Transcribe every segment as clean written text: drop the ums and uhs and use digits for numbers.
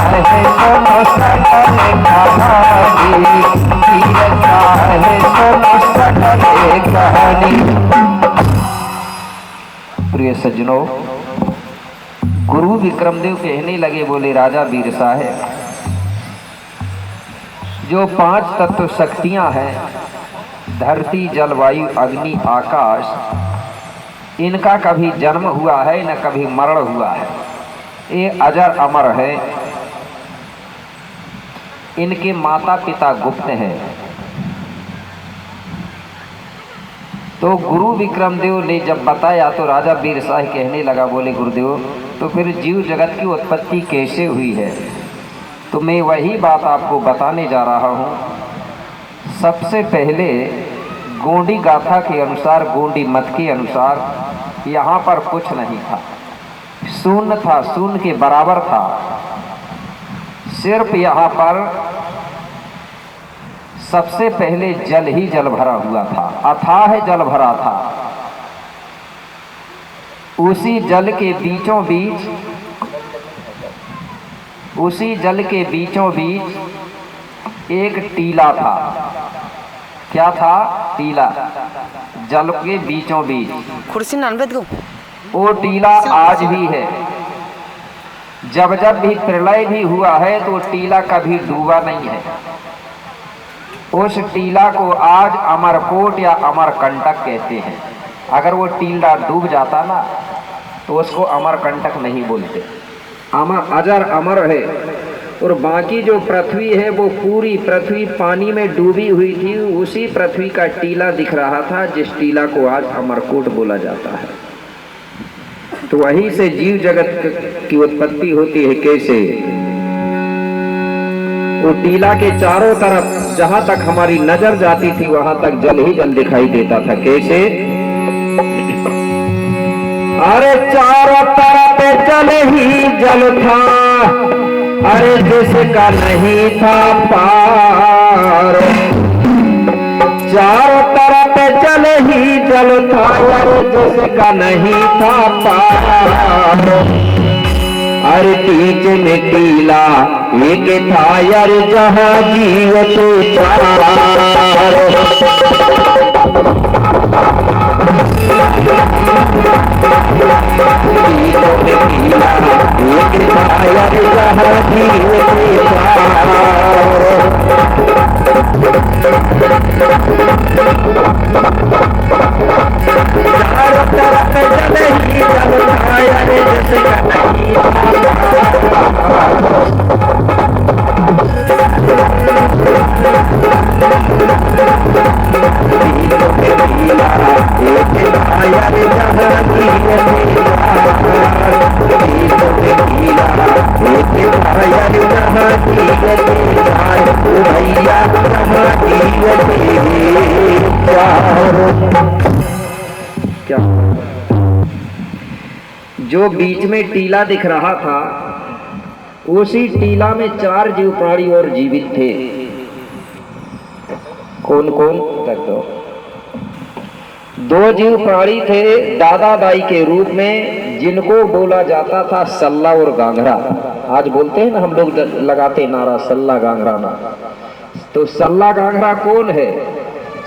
चाहे सुनो सकल कहानी, पीर चाहे सुनो सकल कहानी। प्रिय सज्जनों, गुरु विक्रमदेव कहने लगे, बोले राजा वीर साहब, जो 5 तत्व शक्तियां हैं, धरती जल वायु अग्नि आकाश, इनका कभी जन्म हुआ है न कभी मरण हुआ है। ये अजर अमर है। इनके माता पिता गुप्त हैं। तो गुरु विक्रमदेव ने जब बताया तो राजा वीर शाह कहने लगा, बोले गुरुदेव, तो फिर जीव जगत की उत्पत्ति कैसे हुई है? तो मैं वही बात आपको बताने जा रहा हूँ। सबसे पहले गोंडी गाथा के अनुसार, गोंडी मत के अनुसार यहाँ पर कुछ नहीं था, शून्य था, शून्य के बराबर था। सिर्फ यहाँ पर सबसे पहले जल ही जल भरा हुआ था, अथाह जल भरा था। उसी जल के बीचों बीच, उसी जल के बीचों बीच एक टीला था। क्या था? टीला, जल के बीचों बीच। खुर्सी नानवेद को वो टीला आज भी है। जब जब भी प्रलय भी हुआ है तो टीला कभी डूबा नहीं है। उस टीला को आज अमरकोट या अमरकंटक कहते हैं। अगर वो टीला डूब जाता ना तो उसको अमरकंटक नहीं बोलते, अमर अजर अमर है। और बाकी जो पृथ्वी है वो पूरी पृथ्वी पानी में डूबी हुई थी। उसी पृथ्वी का टीला दिख रहा था, जिस टीला को आज अमरकोट बोला जाता है। तो वहीं से जीव जगत की उत्पत्ति होती है। कैसे? वो टीला के चारों तरफ जहां तक हमारी नजर जाती थी वहां तक जल ही जल दिखाई देता था। कैसे? अरे चारों तरफ जल ही जल था, अरे जिसका नहीं था पार। चारों तरफ जल ही जल था, अरे जिसका नहीं था पार। अरे बीच में टीला एक था, अरे जहाँ जीव तो चार। क्या जो बीच में टीला दिख रहा था, उसी टीला में 4 जीव प्राणी और जीवित थे। कौन कौन? तक दो 2 जीव प्राणी थे दादा दाई के रूप में, जिनको बोला जाता था सल्ला और गांगरा। आज बोलते हैं ना हम लोग, लगाते नारा सल्ला गांगरा ना। तो सल्ला गांगरा कौन है?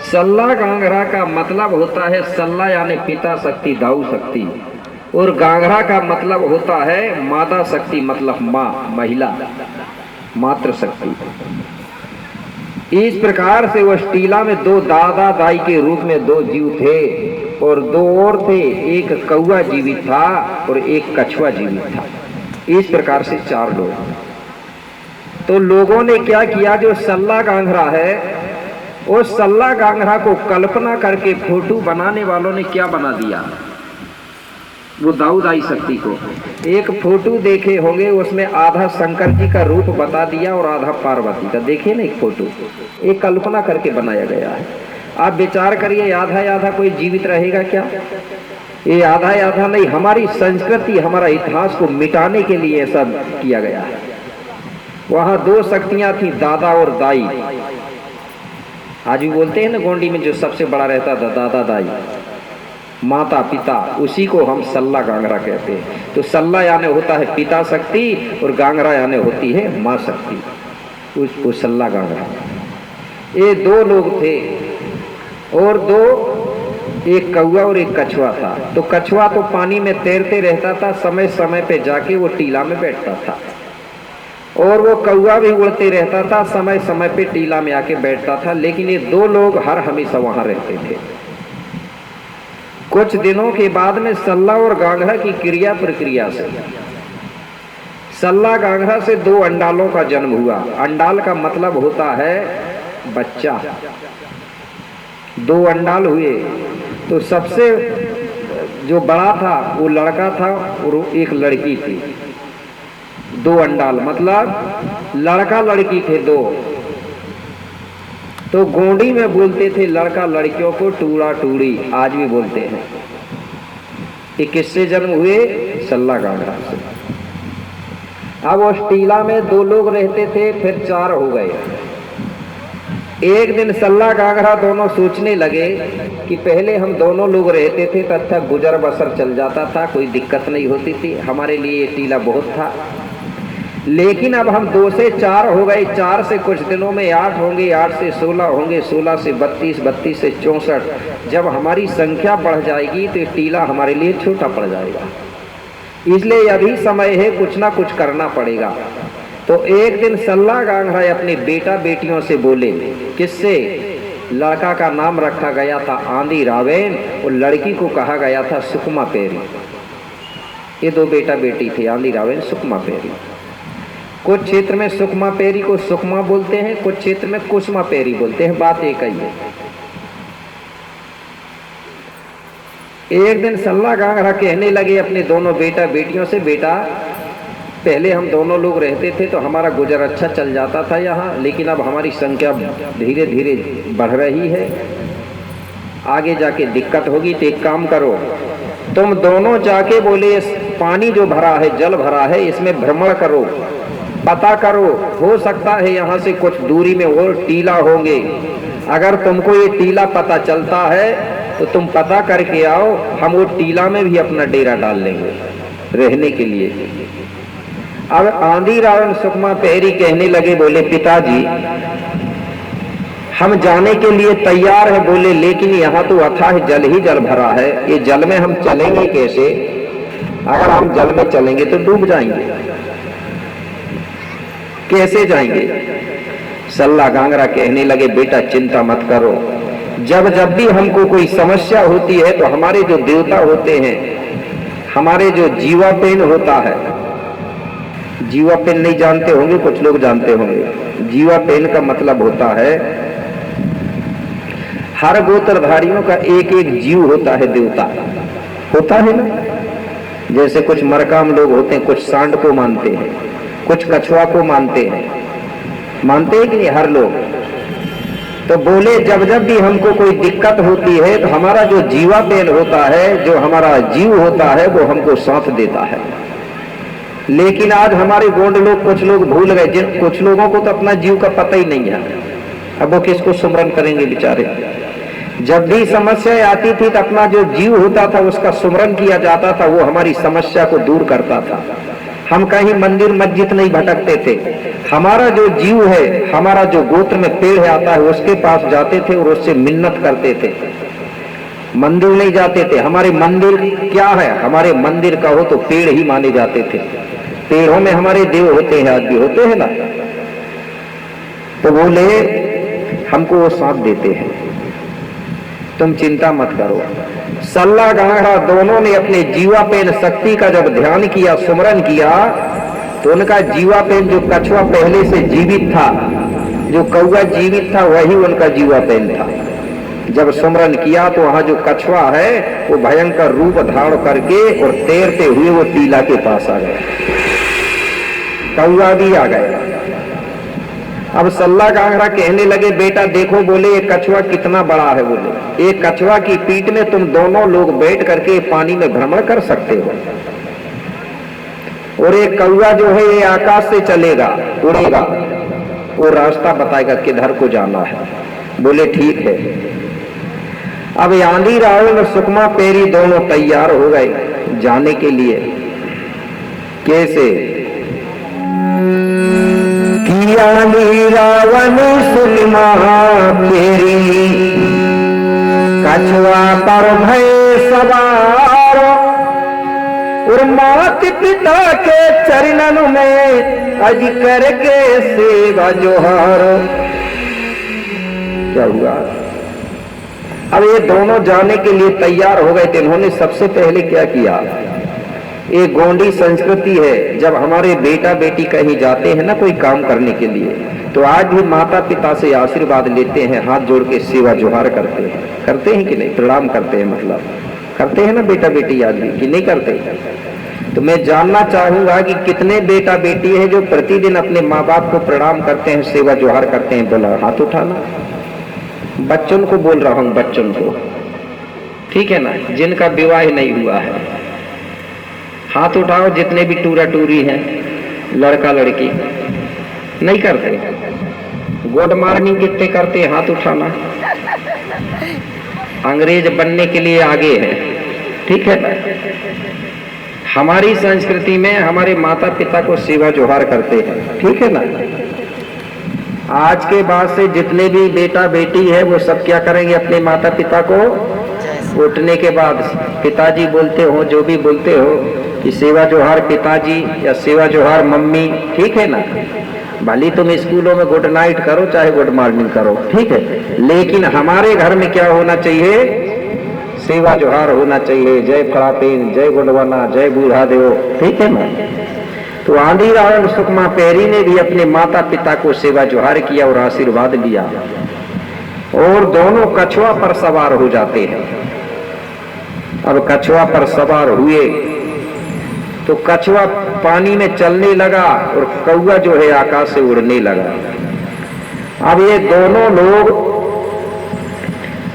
सल्ला गांगरा का मतलब होता है, सल्ला यानी पिता शक्ति, दाऊ शक्ति, और गांगरा का मतलब होता है मादा शक्ति, मतलब माँ, महिला, मातृ शक्ति। इस प्रकार से उस टीला में 2 दादा दाई के रूप में 2 जीव थे और 2 और थे। एक कौवा जीवित था और एक कछुआ जीवित था। इस प्रकार से 4 लोग। तो लोगों ने क्या किया, जो सल्ला गांगरा है उस सल्ला गांगरा को कल्पना करके फोटो बनाने वालों ने क्या बना दिया, वो दाऊ दाई शक्ति को एक फोटो देखे होंगे, उसमें आधा शंकर जी का रूप बता दिया और आधा पार्वती का। देखिए ना एक फोटो, एक कल्पना करके बनाया गया है। आप विचार करिए, आधा आधा कोई जीवित रहेगा क्या? ये आधा आधा नहीं, हमारी संस्कृति, हमारा इतिहास को मिटाने के लिए ऐसा किया गया है। वहां 2 शक्तियां थी, दादा और दाई। आज भी बोलते हैं ना गोंडी में जो सबसे बड़ा रहता था दादा दाई। माता पिता, उसी को हम सल्ला गांगरा कहते हैं। तो सल्ला यानी होता है पिता शक्ति और गांगरा यानी होती है माँ शक्ति, उसको सल्ला गांगरा। ये दो लोग थे और दो, एक कौवा और एक कछुआ था। तो कछुआ तो पानी में तैरते रहता था, समय समय पे जाके वो टीला में बैठता था, और वो कौवा भी उड़ते रहता था, समय समय पे टीला में आके बैठता था। लेकिन ये दो लोग हर हमेशा वहां रहते थे। कुछ दिनों के बाद में सल्ला और गांगरा की क्रिया प्रक्रिया से सल्ला गांगरा से दो अंडालों का जन्म हुआ। अंडाल का मतलब होता है बच्चा। दो अंडाल हुए। तो सबसे जो बड़ा था वो लड़का था और एक लड़की थी। दो अंडाल मतलब लड़का लड़की थे दो। तो गोंडी में बोलते थे लड़का लड़कियों को टूड़ा टूड़ी, आज भी बोलते हैं। ये किससे जन्म हुए? सल्ला गांगरा से। अब उस टीला में दो लोग रहते थे, फिर चार हो गए। एक दिन सल्ला गांगरा दोनों सोचने लगे कि पहले हम दोनों लोग रहते थे तो अच्छा गुजर बसर चल जाता था, कोई दिक्कत नहीं होती थी, हमारे लिए ये टीला बहुत था। लेकिन अब हम 2 से 4 हो गए, 4 से कुछ दिनों में 8 होंगे, 8 से 16 होंगे, 16 से 32, 32 से 64। जब हमारी संख्या बढ़ जाएगी तो ये टीला हमारे लिए छोटा पड़ जाएगा। इसलिए अभी समय है, कुछ ना कुछ करना पड़ेगा। तो एक दिन सल्ला गांगरा अपने बेटा बेटियों से बोले। किससे? लड़का का नाम रखा गया था आंधी रावेन और लड़की को कहा गया था सुकमा पेरी। ये दो बेटा बेटी थे, आंधी रावेन सुकमा पेरी। कुछ क्षेत्र में सुकमा पेरी को सुकमा बोलते हैं, कुछ क्षेत्र में कुसमा पेरी बोलते हैं, बात एक ही है। एक दिन सल्ला गांगरा कहने लगे अपने दोनों बेटा बेटियों से, बेटा पहले हम दोनों लोग रहते थे तो हमारा गुजर अच्छा चल जाता था यहाँ, लेकिन अब हमारी संख्या धीरे धीरे बढ़ रही है, आगे जाके दिक्कत होगी। तो एक काम करो, तुम दोनों जाके बोले पानी जो भरा है, जल भरा है, इसमें भ्रमण करो, पता करो, हो सकता है यहाँ से कुछ दूरी में और टीला होंगे। अगर तुमको ये टीला पता चलता है तो तुम पता करके आओ, हम वो टीला में भी अपना डेरा डाल लेंगे रहने के लिए। अब आंधी रावण सुकमा पेरी कहने लगे, बोले पिताजी हम जाने के लिए तैयार है, बोले लेकिन यहाँ तो अथाह जल ही जल भरा है, ये जल में हम चलेंगे कैसे? अगर हम जल में चलेंगे तो डूब जाएंगे, कैसे जाएंगे? सल्ला गांगरा कहने लगे, बेटा चिंता मत करो, जब जब भी हमको कोई समस्या होती है तो हमारे जो देवता होते हैं, हमारे जो जीवा पेन होता है, जीवा पेन नहीं जानते होंगे, कुछ लोग जानते होंगे। जीवा पेन का मतलब होता है हर गोत्रधारियों का एक एक जीव होता है, देवता होता है ना। जैसे कुछ मरकाम लोग होते हैं, कुछ सांड को मानते हैं, कुछ कछुआ को मानते हैं, मानते हैं कि नहीं हर लोग। तो बोले जब जब भी हमको कोई दिक्कत होती है तो हमारा जो जीवा पेन होता है, जो हमारा जीव होता है, वो हमको साथ देता है। लेकिन आज हमारे गोंड लोग, कुछ लोग भूल गए, जिन कुछ लोगों को तो अपना जीव का पता ही नहीं है। अब वो किसको सुमरन करेंगे बेचारे। जब भी समस्या आती थी तो अपना जो जीव होता था उसका सुमरन किया जाता था, वो हमारी समस्या को दूर करता था। हम कहीं मंदिर मस्जिद नहीं भटकते थे, हमारा जो जीव है, हमारा जो गोत्र में पेड़ आता है उसके पास जाते थे और उससे मिन्नत करते थे। मंदिर नहीं जाते थे। हमारे मंदिर क्या है? हमारे मंदिर का हो तो पेड़ ही माने जाते थे। पेड़ों में हमारे देव होते हैं, आज भी होते हैं ना। तो बोले हमको वो साथ देते हैं, तुम चिंता मत करो। सल्ला गांगरा दोनों ने अपने जीवा पेन शक्ति का जब ध्यान किया, सुमरन किया, तो उनका जीवा पेन, जो कछुआ पहले से जीवित था, जो कौवा जीवित था, वही उनका जीवा पेन था। जब सुमरन किया तो वहां जो कछुआ है वो भयंकर रूप धारण करके और तैरते हुए वो टीला के पास आ गया, कौवा भी आ गया। अब सल्ला गांगरा कहने लगे, बेटा देखो, बोले ये कछुआ कितना बड़ा है। बोले एक कछुआ की पीठ में तुम दोनों लोग बैठ करके पानी में भ्रमण कर सकते हो, और एक कौवा जो है ये आकाश से चलेगा, उड़ेगा, वो रास्ता बताएगा किधर को जाना है। बोले ठीक है। अब आंधी रावण और सुकमा पेरी दोनों तैयार हो गए जाने के लिए। कैसे कि आंधी रावण सुकमा पेरी कछुआ पर भय सवार और मात पिता के चरणों में अज करके सेवा जोहार। क्या हुआ? अब ये दोनों जाने के लिए तैयार हो गए थे। इन्होंने सबसे पहले क्या किया? ये गोंडी संस्कृति है, जब हमारे बेटा बेटी कहीं जाते हैं ना कोई काम करने के लिए, तो आज भी माता पिता से आशीर्वाद लेते हैं, हाथ जोड़ के सेवा जोहार करते हैं कि नहीं? प्रणाम करते हैं, मतलब करते हैं ना बेटा बेटी आज भी, कि नहीं करते? तो मैं जानना चाहूंगा कि कितने बेटा बेटी है जो प्रतिदिन अपने माँ बाप को प्रणाम करते हैं, सेवा जोहार करते हैं? बोला हाथ उठाना। बच्चों को बोल रहा हूं, बच्चों को, ठीक है ना, जिनका विवाह नहीं हुआ है हाथ उठाओ। जितने भी टूरा टूरी हैं, लड़का लड़की, नहीं करते? गुड मॉर्निंग कितने करते हैं? हाथ उठाना। अंग्रेज बनने के लिए आगे है, ठीक है ना? हमारी संस्कृति में हमारे माता पिता को सेवा जोहार करते हैं, ठीक है ना? आज के बाद से जितने भी बेटा बेटी है वो सब क्या करेंगे? अपने माता पिता को उठने के बाद पिताजी बोलते हो, जो भी बोलते हो, कि सेवा जोहार पिताजी या सेवा जोहार मम्मी, ठीक है ना? भली तुम स्कूलों में गुड नाइट करो चाहे गुड मॉर्निंग करो, ठीक है, लेकिन हमारे घर में क्या होना चाहिए? सेवा जोहार होना चाहिए। जय फड़ापीन, जय गुडवाना, जय बूढ़ा देव, ठीक है ना? तो आंधी रावण सुकमा पेरी ने भी अपने माता पिता को सेवा जोहार किया और आशीर्वाद लिया, और दोनों कछुआ पर सवार हो जाते हैं। अब कछुआ पर सवार हुए तो कछुआ पानी में चलने लगा और कौआ जो है आकाश से उड़ने लगा। अब ये दोनों लोग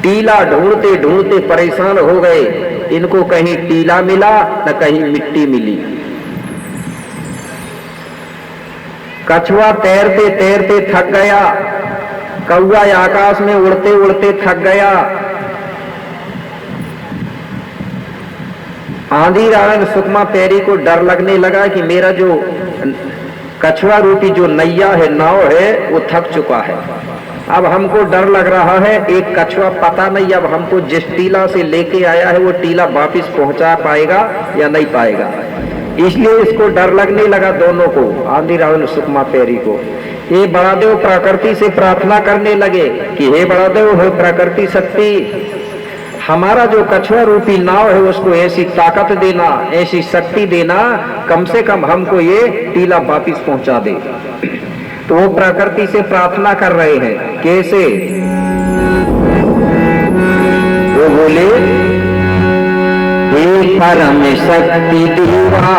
टीला ढूंढते ढूंढते परेशान हो गए। इनको कहीं टीला मिला न कहीं मिट्टी मिली। कछुआ तैरते तैरते थक गया, कौआ आकाश में उड़ते उड़ते थक गया। आंधी रावण सुकमा पेरी को डर लगने लगा कि मेरा जो कछुआ रूपी जो नैया है, नाव है, वो थक चुका है। अब हमको डर लग रहा है, एक कछुआ पता नहीं अब हमको जिस टीला से लेके आया है वो टीला वापिस पहुंचा पाएगा या नहीं पाएगा, इसलिए इसको डर लगने लगा दोनों को, आंधी रावण सुकमा पेरी को। ये बड़ादेव प्रकृति से प्रार्थना करने लगे कि हे बड़ादेव, हे प्रकृति शक्ति, हमारा जो कछुआ रूपी नाव है उसको ऐसी ताकत देना, ऐसी शक्ति देना, कम से कम हमको ये टीला वापिस पहुंचा दे। तो वो प्रकृति से प्रार्थना कर रहे हैं। कैसे? वो बोले, हे परम शक्ति देवा,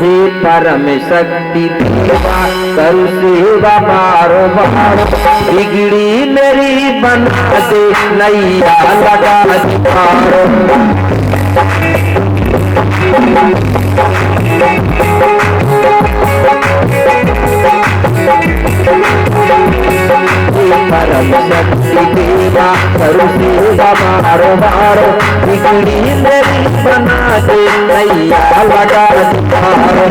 हे परम शक्ति देवा, कल सेवा बारो बारो, बिगड़ी मेरी बना दे, नैया लगा दे पारो। परम शक्ति देवा, कल सेवा बारो बारो, बिगड़ी मेरी बना दे, नैया लगा दे पारो।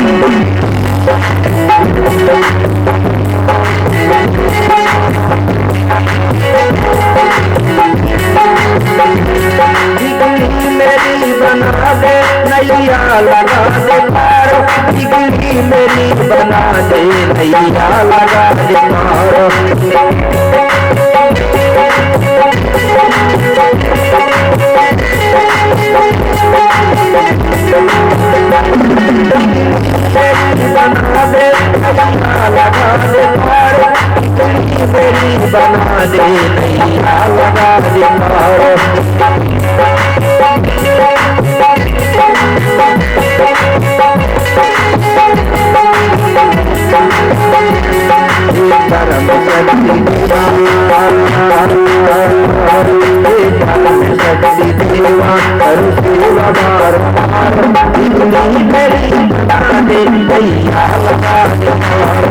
मेरी बना दे, नैया लगा दे पारो, बिगड़ी मेरी बना दे, नैया लगा दे पारो। बना दे, नैया लगा दे पारो, मेरी बना दे, नैया लगा दे पारो। परम शक्ति देवा, शक्ति देवा, करो सेवा बारो बारो, बिगड़ी मेरी बना दे, नैया लगा दे पारो।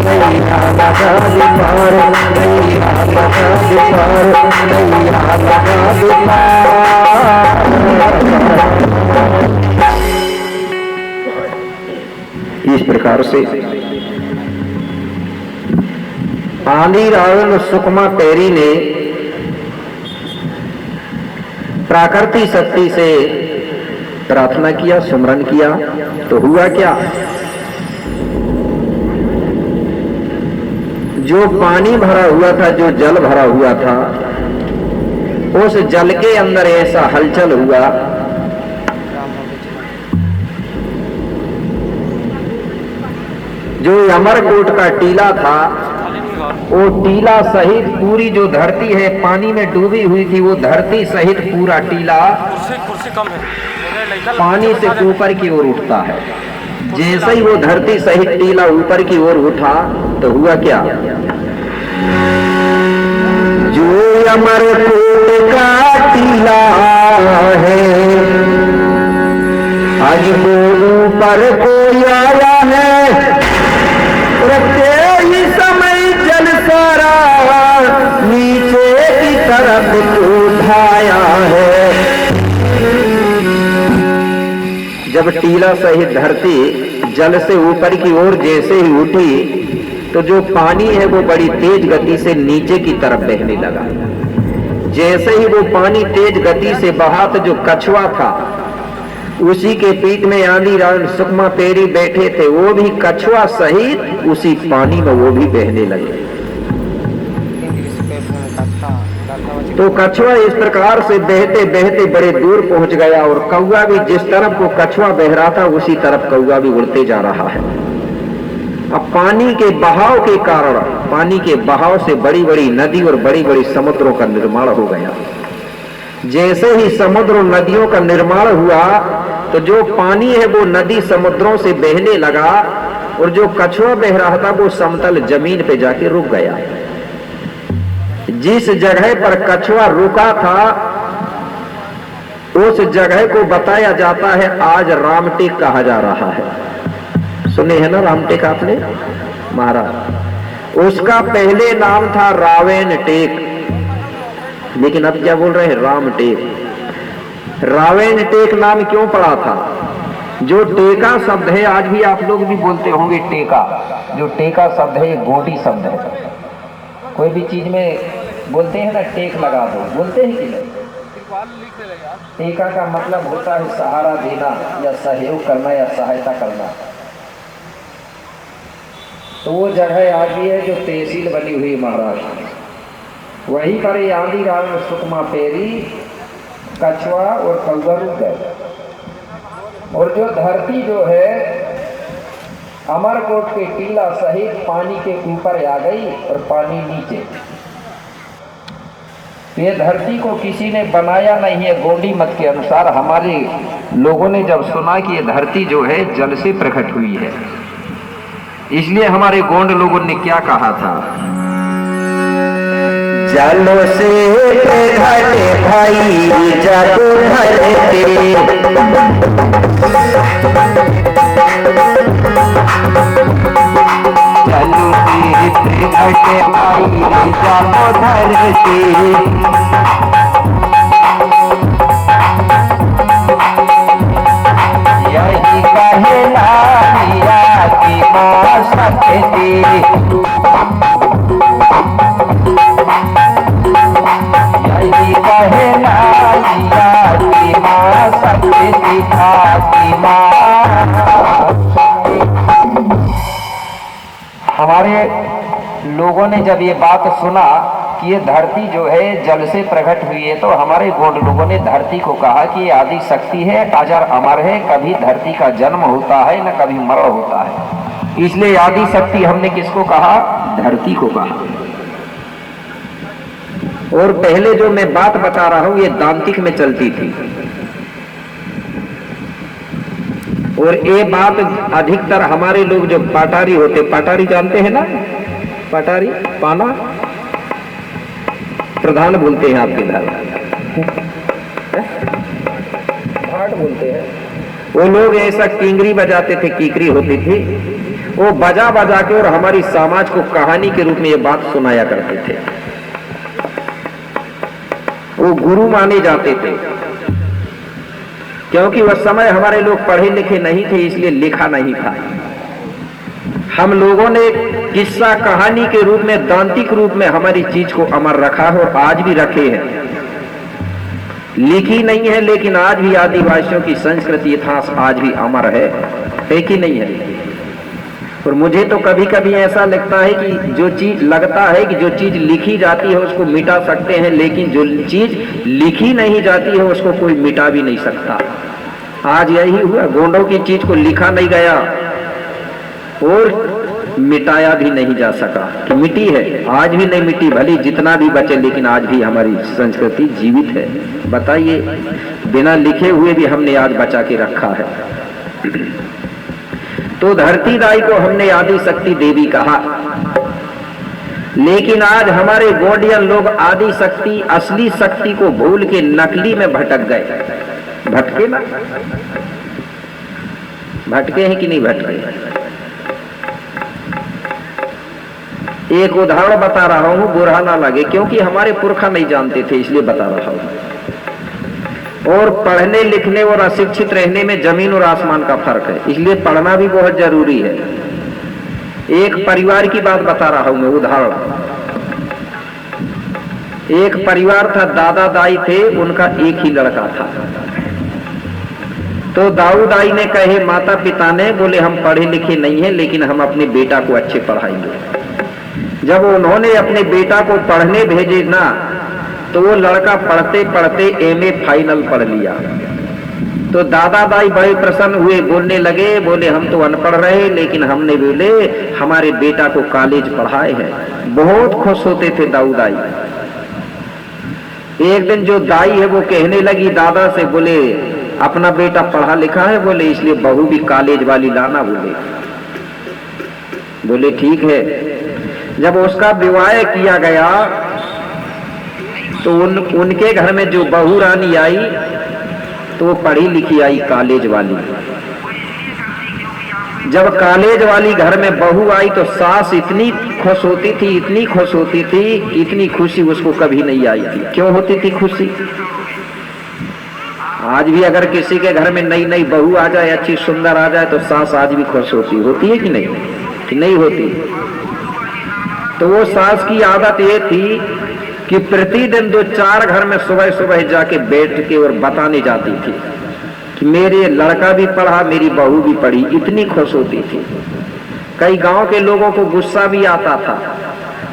नैया लगा दे पार, नैया लगा दे पार, नैया लगा दे पार। इस प्रकार से आंधी रावण सुकमा पैरी ने प्राकृतिक शक्ति से प्रार्थना किया, सुमरन किया, तो हुआ क्या? जो पानी भरा हुआ था, जो जल भरा हुआ था, उस जल के अंदर ऐसा हलचल हुआ जो अमरकोट का टीला था, वो टीला सहित पूरी जो धरती है पानी में डूबी हुई थी, वो धरती सहित पूरा टीला पानी से ऊपर की ओर उठता है। जैसे ही वो धरती सहित टीला ऊपर की ओर उठा तो हुआ क्या? जो अमरकोट का टीला है आज वो ऊपर को आया है, ही समय जल सारा नीचे की तरफ उठाया है। जब टीला सहित धरती जल से ऊपर की ओर जैसे ही उठी तो जो पानी है वो बड़ी तेज गति से नीचे की तरफ बहने लगा। जैसे ही वो पानी तेज गति से बहा तो जो कछुआ था उसी के पीठ में आंधी रावण सुकमा पैरी बैठे थे, वो भी कछुआ सहित उसी पानी में वो भी बहने लगे। तो कछुआ इस प्रकार से बहते बहते बड़े दूर पहुंच गया और कौवा भी जिस तरफ वो कछुआ बह रहा था उसी तरफ कौवा भी उड़ते जा रहा है। अब पानी के बहाव के कारण, पानी के बहाव से बड़ी बड़ी नदी और बड़ी बड़ी समुद्रों का निर्माण हो गया। जैसे ही समुद्र और नदियों का निर्माण हुआ तो जो पानी है वो नदी समुद्रों से बहने लगा और जो कछुआ बह रहा था वो समतल जमीन पे जाके रुक गया। जिस जगह पर कछुआ रुका था उस जगह को बताया जाता है आज रामटेक कहा जा रहा है। सुने हैं ना रामटेक आपने महाराज? उसका पहले नाम था रावण टेक, लेकिन अब क्या बोल रहे हैं? रामटेक। रावण टेक नाम क्यों पड़ा था? जो टेका शब्द है आज भी आप लोग भी बोलते होंगे टेका। जो टेका शब्द है ये गोडी शब्द है। कोई भी चीज में बोलते हैं ना टेक लगा दो, बोलते हैं कि नहीं? टेका का मतलब होता है सहारा देना या सहयोग करना या सहायता करना। तो वो जगह आज भी है जो तहसील बनी हुई महाराष्ट्र में। वहीं पर ये आंधी रावण सुकमा पैरी कछुआ और कौवा रुक गए और जो धरती जो है अमरकोट के टीला सहित पानी के ऊपर आ गई और पानी नीचे। ये धरती को किसी ने बनाया नहीं है। गोंडी मत के अनुसार हमारे लोगों ने जब सुना कि ये धरती जो है जल से प्रकट हुई है, इसलिए हमारे गोंड लोगों ने क्या कहा था? जलों से घटे भाई जब ढलते, जलों से घटे भाई जब ढलते, यही कहना मिया की माँ सकती। हमारे लोगों ने जब ये बात सुना कि ये धरती जो है जल से प्रकट हुई है, तो हमारे गोंड लोगों ने धरती को कहा कि ये आदि शक्ति है, अजर अमर है, कभी धरती का जन्म होता है न कभी मरण होता है। इसलिए आदि शक्ति हमने किसको कहा? धरती को कहा। और पहले जो मैं बात बता रहा हूं ये दांतिक में चलती थी और ये बात अधिकतर हमारे लोग जो पाटारी होते, पाटारी जानते हैं ना? पाटारी पाना प्रधान बोलते हैं आपके इधर, भाट बोलते हैं। वो लोग ऐसा किंगरी बजाते थे, कीकरी होती थी वो बजा बजा के और हमारी समाज को कहानी के रूप में ये बात सुनाया करते थे। वो गुरु माने जाते थे, क्योंकि उस समय हमारे लोग पढ़े लिखे नहीं थे, इसलिए लिखा नहीं था। हम लोगों ने किस्सा कहानी के रूप में, दांतिक रूप में हमारी चीज को अमर रखा है और आज भी रखे हैं। लिखी नहीं है लेकिन आज भी आदिवासियों की संस्कृति इतिहास आज भी अमर है कि नहीं है। और मुझे तो कभी कभी ऐसा लगता है कि जो चीज लिखी जाती है उसको मिटा सकते हैं, लेकिन जो चीज लिखी नहीं जाती है उसको कोई मिटा भी नहीं सकता। आज यही हुआ, गोंडों की चीज को लिखा नहीं गया और मिटाया भी नहीं जा सका। कि मिटी है, आज भी नहीं मिटी, भली जितना भी बचे, लेकिन आज भी हमारी संस्कृति जीवित है। बताइए, बिना लिखे हुए भी हमने आज बचा के रखा है। तो धरती दाई को हमने आदि शक्ति देवी कहा, लेकिन आज हमारे गोंडियन लोग आदि शक्ति, असली शक्ति को भूल के नकली में भटक गए। भटके ना, भटके हैं कि नहीं भटके? एक उदाहरण बता रहा हूं, बुरा ना लगे, क्योंकि हमारे पुरखा नहीं जानते थे इसलिए बता रहा हूं। और पढ़ने लिखने और अशिक्षित रहने में जमीन और आसमान का फर्क है, इसलिए पढ़ना भी बहुत जरूरी है। एक परिवार की बात बता रहा हूं मैं, उदाहरण। एक परिवार था, दादा दाई थे, उनका एक ही लड़का था। तो दाऊ दाई ने कहे माता पिता ने, बोले हम पढ़े लिखे नहीं है लेकिन हम अपने बेटा को अच्छे पढ़ाएंगे। जब उन्होंने अपने बेटा को पढ़ने भेजे ना, तो वो लड़का पढ़ते पढ़ते एमए फाइनल पढ़ लिया। तो दादा दाई बड़े प्रसन्न हुए, बोलने लगे, बोले हम तो अनपढ़ रहे लेकिन हमने बोले हमारे बेटा को कॉलेज पढ़ाए हैं। बहुत खुश होते थे दाऊ दाई। एक दिन जो दाई है वो कहने लगी दादा से, बोले अपना बेटा पढ़ा लिखा है, बोले इसलिए बहू भी कॉलेज वाली लाना। बोले ठीक है। जब उसका विवाह किया गया तो उनके घर में जो बहू रानी आई तो वो पढ़ी लिखी आई, कॉलेज वाली। जब कॉलेज वाली घर में बहू आई तो सास इतनी खुश होती थी, इतनी खुश होती थी, इतनी खुशी उसको कभी नहीं आई थी। क्यों होती थी खुशी? आज भी अगर किसी के घर में नई नई बहू आ जाए, अच्छी सुंदर आ जाए, तो सास आज भी खुश होती है कि नहीं? कि नहीं होती? तो वो सास की आदत ये थी कि प्रतिदिन 2-4 घर में सुबह सुबह जाके बैठ के और बताने जाती थी कि मेरे लड़का भी पढ़ा, मेरी बहू भी पढ़ी। इतनी खुश होती थी। कई गांव के लोगों को गुस्सा भी आता था,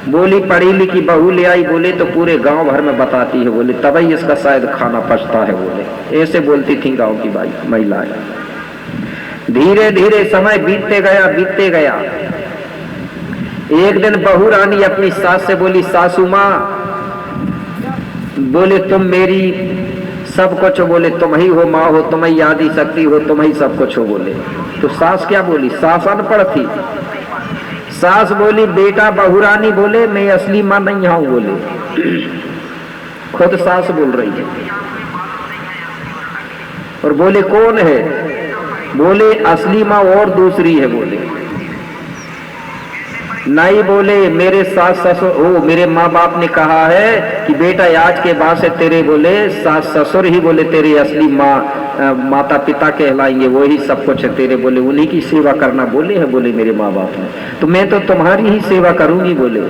बोली पढ़ी लिखी बहू ले आई, बोले तो पूरे गांव भर में बताती है, बोले तभी इसका शायद खाना पचता है। बोले ऐसे बोलती थी गांव की महिलाएं। धीरे धीरे समय बीतते गया। एक दिन बहू रानी अपनी सास से बोली, सासू माँ, बोले तुम मेरी सब कुछ हो, बोले तुम ही हो माँ हो, तुम ही आदि शक्ति हो, तुम ही सब कुछ हो। बोले तो सास क्या बोली? सास अनपढ़ थी। सास बोली बेटा बहू रानी, बोले मैं असली माँ नहीं हूं। बोले खुद सास बोल रही है। और बोले कौन है? बोले असली माँ और दूसरी है। बोले नहीं, बोले मेरे सास ससुर हो, मेरे माँ बाप ने कहा है कि बेटा आज के बाद से तेरे बोले सास ससुर ही बोले तेरी असली माँ माता पिता कहलाएंगे, वो ही सब कुछ है तेरे। बोले उन्हीं की सेवा करना बोले है, बोले मेरे माँ बाप ने, तो मैं तो तुम्हारी ही सेवा करूंगी। बोले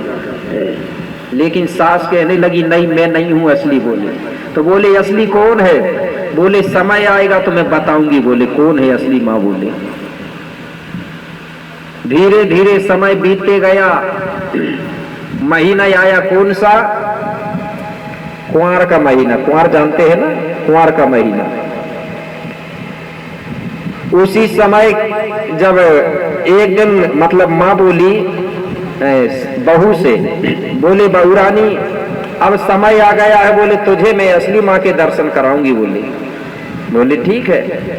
लेकिन सास कहने लगी नहीं मैं नहीं हूँ असली। बोले तो बोले असली कौन है? बोले समय आएगा तो मैं बताऊंगी। बोले कौन है असली माँ? बोले धीरे धीरे समय बीतते गया। महीना आया कौन सा? कुंवार का महीना। कुंवार जानते हैं ना, कुंवार का महीना। उसी समय जब एक दिन मतलब माँ बोली बहू से, बोले बहू रानी अब समय आ गया है, बोले तुझे मैं असली माँ के दर्शन कराऊंगी। बोले ठीक है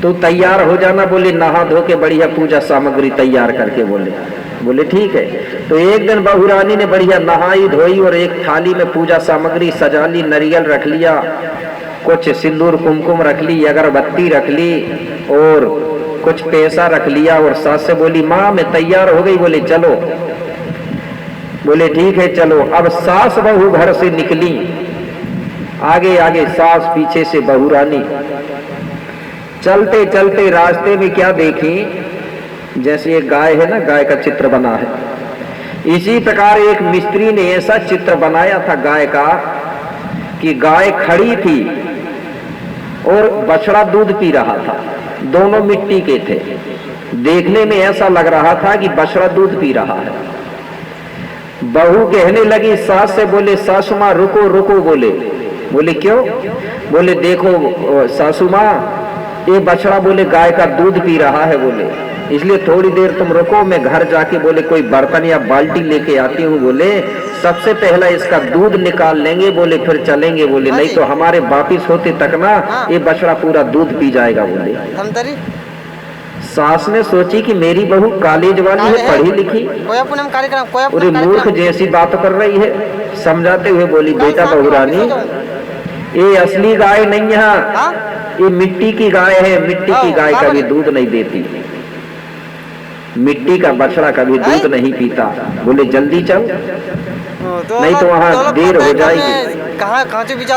तो तैयार हो जाना। बोले नहा धो के बढ़िया पूजा सामग्री तैयार करके। बोले ठीक है। तो एक दिन बहू रानी ने बढ़िया नहाई धोई और एक थाली में पूजा सामग्री सजा ली, नारियल रख लिया, कुछ सिंदूर कुमकुम रख ली, अगरबत्ती रख ली और कुछ पैसा रख लिया और सास से बोली माँ मैं तैयार हो गई। बोले चलो। बोले ठीक है चलो। अब सास बहू घर से निकली, आगे आगे सास, पीछे से बहू रानी। चलते चलते रास्ते में क्या देखी, जैसे एक गाय है ना, गाय का चित्र बना है, इसी प्रकार एक मिस्त्री ने ऐसा चित्र बनाया था गाय का कि गाय खड़ी थी और बछड़ा दूध पी रहा था। दोनों मिट्टी के थे। देखने में ऐसा लग रहा था कि बछड़ा दूध पी रहा है। बहू कहने लगी सास से, बोले सासू माँ रुको रुको। बोले क्यों? बोले देखो सासू माँ, ये बछड़ा बोले गाय का दूध पी रहा है, बोले इसलिए थोड़ी देर तुम रुको, मैं घर जाके बोले कोई बर्तन या बाल्टी लेके आती हूँ। बोले सबसे पहला इसका दूध निकाल लेंगे, बोले फिर चलेंगे। बोले नहीं तो हमारे वापिस होते तक ना ये बछड़ा पूरा दूध पी जाएगा। बोले सास ने सोची कि मेरी बहू कॉलेज वाली है, पढ़ी लिखी, पूरी मूर्ख जैसी बात कर रही है। समझाते हुए बोली बेटा बहू रानी, ये असली गाय नहीं है, ये मिट्टी की गाय है। मिट्टी की गाय कभी दूध नहीं देती, मिट्टी का बछड़ा कभी दूध नहीं पीता। बोले जल्दी चल, नहीं तो वहाँ देर हो जाएगी।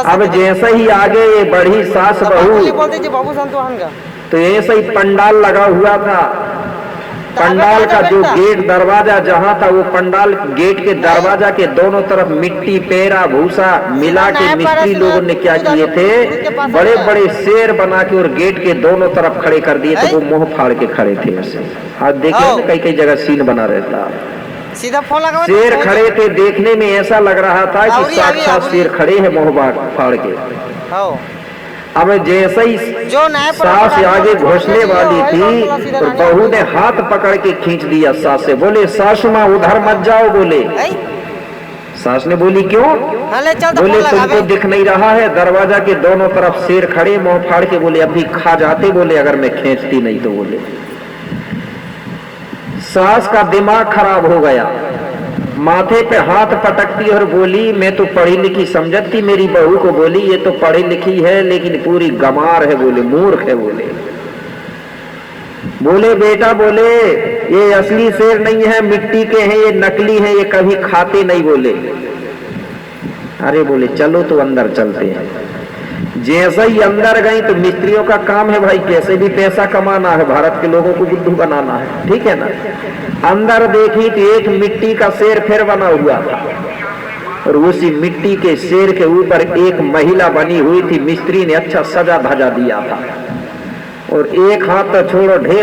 अब जैसे ही आगे ये बढ़ी सास बहू, तो ऐसा ही पंडाल लगा हुआ था। पंडाल का जो गेट दरवाजा जहाँ था, वो पंडाल गेट के दरवाजा के दोनों तरफ मिट्टी, पेरा, भूसा मिला के मिस्त्री लोगों ने क्या किए थे, बड़े बड़े शेर बना के और गेट के दोनों तरफ खड़े कर दिए थे। वो मुंह फाड़ के खड़े थे ऐसे। आज देखिए कई कई जगह सीन बना रहता, सीधा फोन लगा, शेर खड़े थे। देखने में ऐसा लग रहा था कि साक्षात शेर खड़े हैं मुंह फाड़ के। अब जैसे ही सास आगे घुसने वाली थी तो बहू ने हाथ पकड़ के खींच दिया सास से। बोले सासू माँ उधर मत जाओ। बोले सास ने बोली क्यों? बोले तुमको दिख नहीं रहा है दरवाजा के दोनों तरफ शेर खड़े मुंह फाड़ के। बोले अभी खा जाते, बोले अगर मैं खींचती नहीं तो। बोले सास का दिमाग खराब हो गया, माथे पे हाथ पटकती और बोली मैं तो पढ़ी लिखी समझती मेरी बहू को। बोली ये तो पढ़ी लिखी है लेकिन पूरी गमार है, बोले मूर्ख है। बोले बेटा, बोले ये असली शेर नहीं है, मिट्टी के हैं, ये नकली है, ये कभी खाते नहीं। बोले अरे बोले चलो तो अंदर चलते हैं। जैसे ही अंदर गई तो मिस्त्रियों का काम है भाई कैसे भी पैसा कमाना है, भारत के लोगों को बुद्धू बनाना है, ठीक है ना। अंदर देखी तो एक मिट्टी का शेर फिर बना हुआ था और उसी मिट्टी के शेर के ऊपर एक महिला बनी हुई थी। मिस्त्री ने अच्छा सजा धजा दिया था और एक हाथ तो छोड़ो ढेर